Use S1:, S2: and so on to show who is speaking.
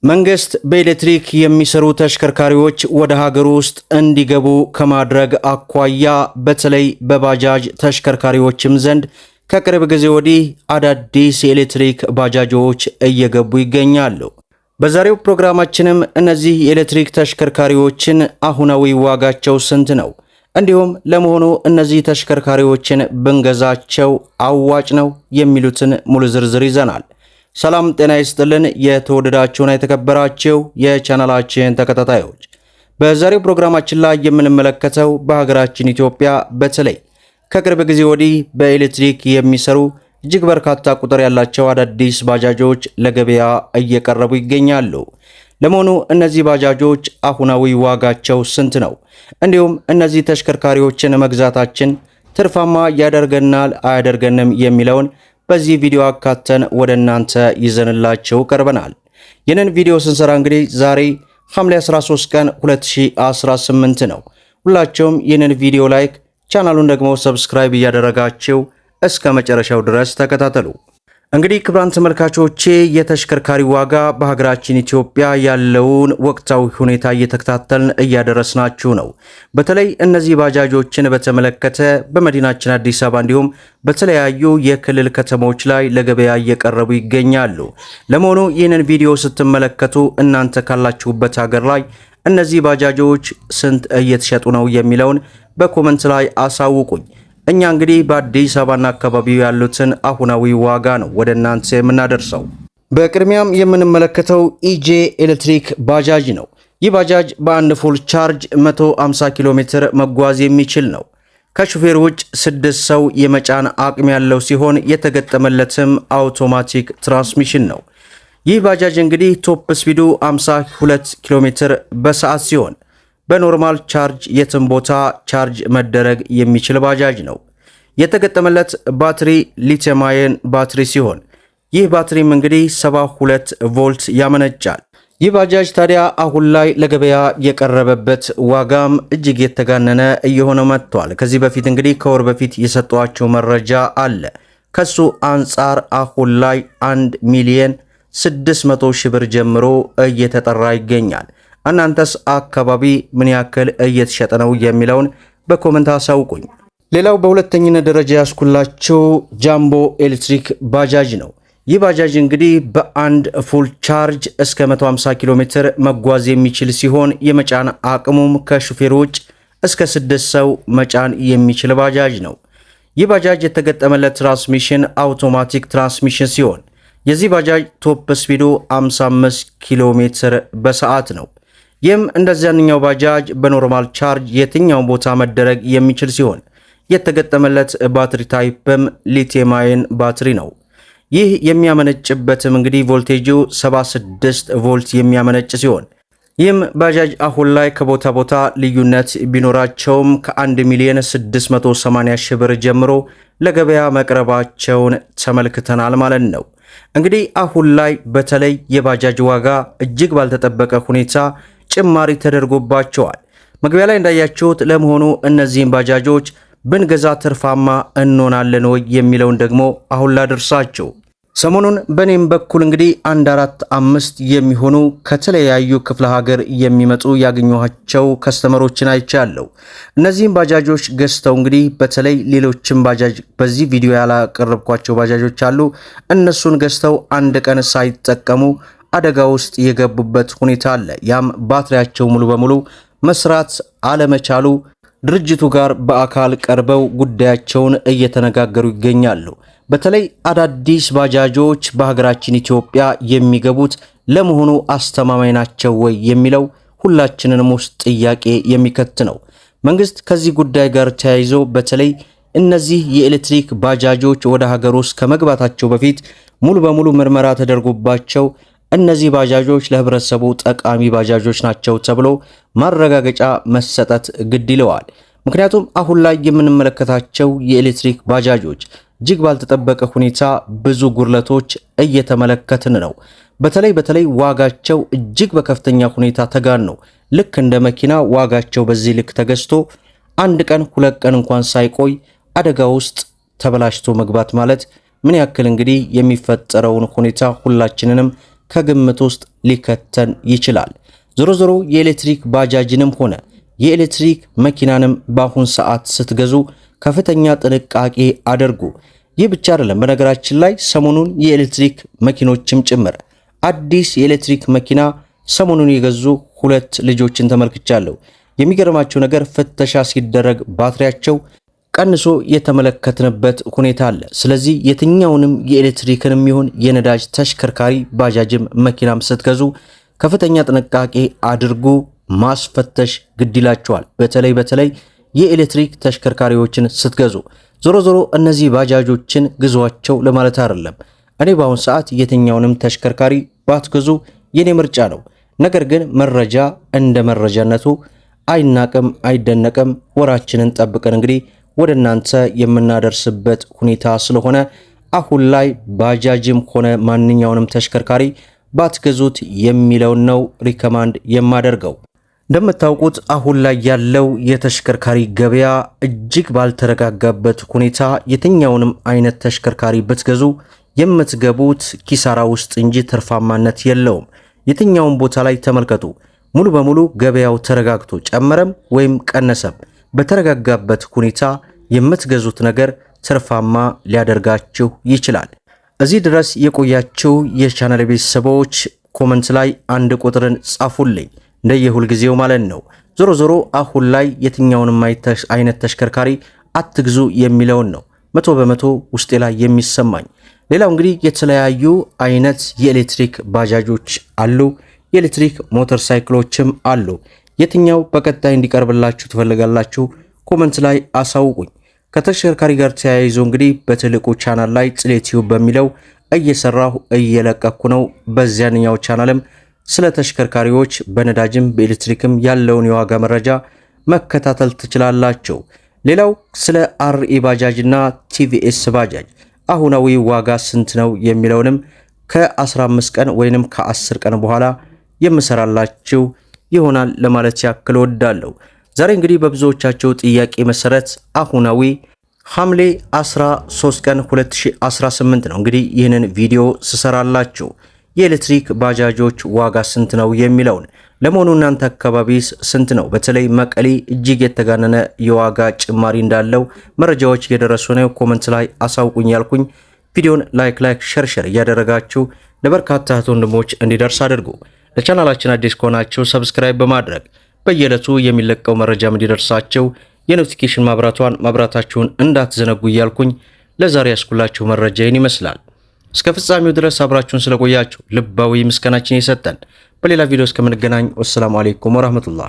S1: መንግስት በኤሌክትሪክ የሚሰሩ ተሽከርካሪዎች ወደ ሀገር ውስጥ እንዲገቡ ከማድረግ አኳያ በተለይ በባጃጅ ተሽከርካሪዎችም ዘንድ ከቅርብ ጊዜ ወዲህ አዳዲስ የኤሌክትሪክ ባጃጆች እየገቡ ይገኛሉ። በዛሬው ፕሮግራማችንም እነዚህ የኤሌክትሪክ ተሽከርካሪዎችን አሁናዊ ዋጋቸው ስንት ነው? እንዲሁም ለመሆኑ እነዚህ ተሽከርካሪዎችን ብንገዛቸው አዋጭ ነው የሚሉትን ሙሉ ዝርዝር ይዘናል። ሰላም ጤና ይስጥልን። የተወደዳችሁና የተከበራችሁ የቻናላችን ተከታታዮች በዛሬው ፕሮግራማችን ላይ የምንመለከተው በሀገራችን ኢትዮጵያ በተለይ ከቅርብ ጊዜ ወዲህ በኤሌክትሪክ የሚሰሩ እጅግ በርካታ ቁጥር ያላቸው አዳዲስ ባጃጆች ለገበያ እየቀረቡ ይገኛሉ። ለመሆኑ እነዚህ ባጃጆች አሁናዊ ዋጋቸው ስንት ነው? እንዲሁም እነዚህ ተሽከርካሪዎችን መግዛታችን ትርፋማ ያደርገናል አያደርገንም የሚለውን በዚህ ቪዲዮ አካተን ወደ እናንተ ይዘንላችሁ ቀርበናል። ይህንን ቪዲዮ ስንሰራ እንግዲህ ዛሬ ሐምሌ 13 ቀን 2018 ነው። ሁላችሁም ይህንን ቪዲዮ ላይክ፣ ቻናሉን ደግሞ ሰብስክራይብ እያደረጋችሁ እስከ መጨረሻው ድረስ ተከታተሉ። እንግዲህ ክቡራን ተመልካቾቼ የተሽከርካሪ ዋጋ በሀገራችን ኢትዮጵያ ያለውን ወቅታዊ ሁኔታ እየተከታተልን እያደረስናችሁ ነው። በተለይ እነዚህ ባጃጆችን በተመለከተ በመዲናችን አዲስ አበባ እንዲሁም በተለያዩ የክልል ከተሞች ላይ ለገበያ እየቀረቡ ይገኛሉ። ለመሆኑ ይህንን ቪዲዮ ስትመለከቱ እናንተ ካላችሁበት ሀገር ላይ እነዚህ ባጃጆች ስንት እየተሸጡ ነው የሚለውን በኮመንት ላይ አሳውቁኝ። እኛ እንግዲህ በአዲስ አበባና አካባቢው ያሉትን አሁናዊ ዋጋ ነው ወደ እናንተ የምናደርሰው። በቅድሚያም የምንመለከተው ኢጄ ኤሌክትሪክ ባጃጅ ነው። ይህ ባጃጅ በአንድ ፉል ቻርጅ 150 ኪሎ ሜትር መጓዝ የሚችል ነው። ከሹፌር ውጭ 6 ሰው የመጫን አቅም ያለው ሲሆን የተገጠመለትም አውቶማቲክ ትራንስሚሽን ነው። ይህ ባጃጅ እንግዲህ ቶፕ ስፒዱ 52 ኪሎ ሜትር በሰዓት ሲሆን በኖርማል ቻርጅ የትም ቦታ ቻርጅ መደረግ የሚችል ባጃጅ ነው። የተገጠመለት ባትሪ ሊቲየም አየን ባትሪ ሲሆን ይህ ባትሪም እንግዲህ 72 ቮልት ያመነጫል። ይህ ባጃጅ ታዲያ አሁን ላይ ለገበያ የቀረበበት ዋጋም እጅግ የተጋነነ እየሆነ መጥቷል። ከዚህ በፊት እንግዲህ ከወር በፊት የሰጧቸው መረጃ አለ። ከሱ አንጻር አሁን ላይ 1 ሚሊዮን 600 ሺህ ብር ጀምሮ እየተጠራ ይገኛል። እናንተስ አካባቢ ምን ያክል እየተሸጠ ነው የሚለውን በኮመንት አሳውቁኝ። ሌላው በሁለተኝነት ደረጃ ያስኩላችሁ ጃምቦ ኤሌክትሪክ ባጃጅ ነው። ይህ ባጃጅ እንግዲህ በአንድ ፉል ቻርጅ እስከ 150 ኪሎ ሜትር መጓዝ የሚችል ሲሆን የመጫን አቅሙም ከሹፌር ውጭ እስከ 6 ሰው መጫን የሚችል ባጃጅ ነው። ይህ ባጃጅ የተገጠመለት ትራንስሚሽን አውቶማቲክ ትራንስሚሽን ሲሆን የዚህ ባጃጅ ቶፕ ስፒዱ 55 ኪሎ ሜትር በሰዓት ነው። ይህም እንደዚያኛው ባጃጅ በኖርማል ቻርጅ የትኛውን ቦታ መደረግ የሚችል ሲሆን የተገጠመለት ባትሪ ታይፕም ሊቲየም አየን ባትሪ ነው። ይህ የሚያመነጭበትም እንግዲህ ቮልቴጁ 76 ቮልት የሚያመነጭ ሲሆን ይህም ባጃጅ አሁን ላይ ከቦታ ቦታ ልዩነት ቢኖራቸውም ከ1 ሚሊዮን 680 ሺህ ብር ጀምሮ ለገበያ መቅረባቸውን ተመልክተናል ማለት ነው። እንግዲህ አሁን ላይ በተለይ የባጃጅ ዋጋ እጅግ ባልተጠበቀ ሁኔታ ጭማሪ ተደርጎባቸዋል። መግቢያ ላይ እንዳያችሁት ለመሆኑ እነዚህን ባጃጆች ብንገዛ ትርፋማ እንሆናለን ወይ የሚለውን ደግሞ አሁን ላደርሳችሁ። ሰሞኑን በኔም በኩል እንግዲህ 145 የሚሆኑ ከተለያዩ ክፍለ ሀገር የሚመጡ ያገኘኋቸው ከስተመሮችን አይቻለሁ። እነዚህን ባጃጆች ገዝተው እንግዲህ በተለይ ሌሎችም ባጃጅ በዚህ ቪዲዮ ያላቀረብኳቸው ባጃጆች አሉ። እነሱን ገዝተው አንድ ቀን ሳይጠቀሙ አደጋ ውስጥ የገቡበት ሁኔታ አለ። ያም ባትሪያቸው ሙሉ በሙሉ መስራት አለመቻሉ ድርጅቱ ጋር በአካል ቀርበው ጉዳያቸውን እየተነጋገሩ ይገኛሉ። በተለይ አዳዲስ ባጃጆች በሀገራችን ኢትዮጵያ የሚገቡት ለመሆኑ አስተማማኝ ናቸው ወይ የሚለው ሁላችንንም ውስጥ ጥያቄ የሚከት ነው። መንግስት ከዚህ ጉዳይ ጋር ተያይዞ በተለይ እነዚህ የኤሌክትሪክ ባጃጆች ወደ ሀገር ውስጥ ከመግባታቸው በፊት ሙሉ በሙሉ ምርመራ ተደርጎባቸው እነዚህ ባጃጆች ለህብረተሰቡ ጠቃሚ ባጃጆች ናቸው ተብሎ ማረጋገጫ መሰጠት ግድ ይለዋል። ምክንያቱም አሁን ላይ የምንመለከታቸው የኤሌክትሪክ ባጃጆች እጅግ ባልተጠበቀ ሁኔታ ብዙ ጉድለቶች እየተመለከትን ነው። በተለይ ዋጋቸው እጅግ በከፍተኛ ሁኔታ ተጋን ነው። ልክ እንደ መኪና ዋጋቸው በዚህ ልክ ተገዝቶ አንድ ቀን 2 ቀን እንኳን ሳይቆይ አደጋ ውስጥ ተበላሽቶ መግባት ማለት ምን ያክል እንግዲህ የሚፈጠረውን ሁኔታ ሁላችንንም ከግምት ውስጥ ሊከተን ይችላል። ዞሮ ዞሮ የኤሌክትሪክ ባጃጅንም ሆነ የኤሌክትሪክ መኪናንም በአሁን ሰዓት ስትገዙ ከፍተኛ ጥንቃቄ አድርጉ። ይህ ብቻ አይደለም። በነገራችን ላይ ሰሞኑን የኤሌክትሪክ መኪኖችም ጭምር አዲስ የኤሌክትሪክ መኪና ሰሞኑን የገዙ 2 ልጆችን ተመልክቻለሁ። የሚገርማቸው ነገር ፍተሻ ሲደረግ ባትሪያቸው ቀንሶ የተመለከትንበት ሁኔታ አለ። ስለዚህ የትኛውንም የኤሌክትሪክንም ይሁን የነዳጅ ተሽከርካሪ ባጃጅም መኪናም ስትገዙ ከፍተኛ ጥንቃቄ አድርጉ። ማስፈተሽ ግድ ይላችኋል። በተለይ የኤሌክትሪክ ተሽከርካሪዎችን ስትገዙ ዞሮ ዞሮ እነዚህ ባጃጆችን ግዟቸው ለማለት አይደለም። እኔ በአሁን ሰዓት የትኛውንም ተሽከርካሪ ባትገዙ የኔ ምርጫ ነው። ነገር ግን መረጃ እንደ መረጃነቱ አይናቅም አይደነቅም። ወራችንን ጠብቀን እንግዲህ ወደ እናንተ የምናደርስበት ሁኔታ ስለሆነ አሁን ላይ ባጃጅም ሆነ ማንኛውንም ተሽከርካሪ ባትገዙት የሚለውን ነው ሪከማንድ የማደርገው። እንደምታውቁት አሁን ላይ ያለው የተሽከርካሪ ገበያ እጅግ ባልተረጋጋበት ሁኔታ የትኛውንም አይነት ተሽከርካሪ ብትገዙ የምትገቡት ኪሳራ ውስጥ እንጂ ትርፋማነት የለውም። የትኛውን ቦታ ላይ ተመልከቱ። ሙሉ በሙሉ ገበያው ተረጋግቶ ጨመረም ወይም ቀነሰም በተረጋጋበት ሁኔታ የምትገዙት ነገር ትርፋማ ሊያደርጋችሁ ይችላል። እዚህ ድረስ የቆያችሁ የቻናል ቤተሰቦች ኮመንት ላይ አንድ ቁጥርን ጻፉልኝ እንደየሁል ጊዜው ማለት ነው። ዞሮ ዞሮ አሁን ላይ የትኛውንም አይነት ተሽከርካሪ አትግዙ የሚለውን ነው 100% ውስጤ ላይ የሚሰማኝ። ሌላው እንግዲህ የተለያዩ አይነት የኤሌክትሪክ ባጃጆች አሉ፣ የኤሌክትሪክ ሞተር ሳይክሎችም አሉ። የትኛው በቀጣይ እንዲቀርብላችሁ ትፈልጋላችሁ? ኮመንት ላይ አሳውቁኝ። ከተሽከርካሪ ጋር ተያይዞ እንግዲህ በትልቁ ቻናል ላይ ጽሌ ቲዩብ በሚለው እየሰራሁ እየለቀኩ ነው። በዚያኛው ቻናልም ስለ ተሽከርካሪዎች በነዳጅም በኤሌክትሪክም ያለውን የዋጋ መረጃ መከታተል ትችላላችሁ። ሌላው ስለ አርኤ ባጃጅና ቲቪኤስ ባጃጅ አሁናዊ ዋጋ ስንት ነው የሚለውንም ከ15 ቀን ወይንም ከ10 ቀን በኋላ የምሰራላችሁ ይሆናል ለማለት ያክል ወዳለሁ። ዛሬ እንግዲህ በብዙዎቻቸው ጥያቄ መሰረት አሁናዊ ሐምሌ 13 ቀን 2018 ነው እንግዲህ ይህንን ቪዲዮ ስሰራላችሁ የኤሌክትሪክ ባጃጆች ዋጋ ስንት ነው የሚለውን። ለመሆኑ እናንተ አካባቢ ስንት ነው? በተለይ መቀሌ እጅግ የተጋነነ የዋጋ ጭማሪ እንዳለው መረጃዎች እየደረሱ ነው። ኮመንት ላይ አሳውቁኝ ያልኩኝ። ቪዲዮን ላይክ ሸር እያደረጋችሁ ለበርካታ እህት ወንድሞች እንዲደርስ አድርጉ። ለቻናላችን አዲስ ከሆናችሁ ሰብስክራይብ በማድረግ በየዕለቱ የሚለቀው መረጃም እንዲደርሳችሁ የኖቲፊኬሽን ማብራታችሁን እንዳትዘነጉ እያልኩኝ ለዛሬ ያስኩላችሁ መረጃ ይህን ይመስላል። እስከ ፍጻሜው ድረስ አብራችሁን ስለቆያችሁ ልባዊ ምስጋናችን እየሰጠን በሌላ ቪዲዮ እስከምንገናኝ ወሰላሙ አለይኩም ወራህመቱላህ።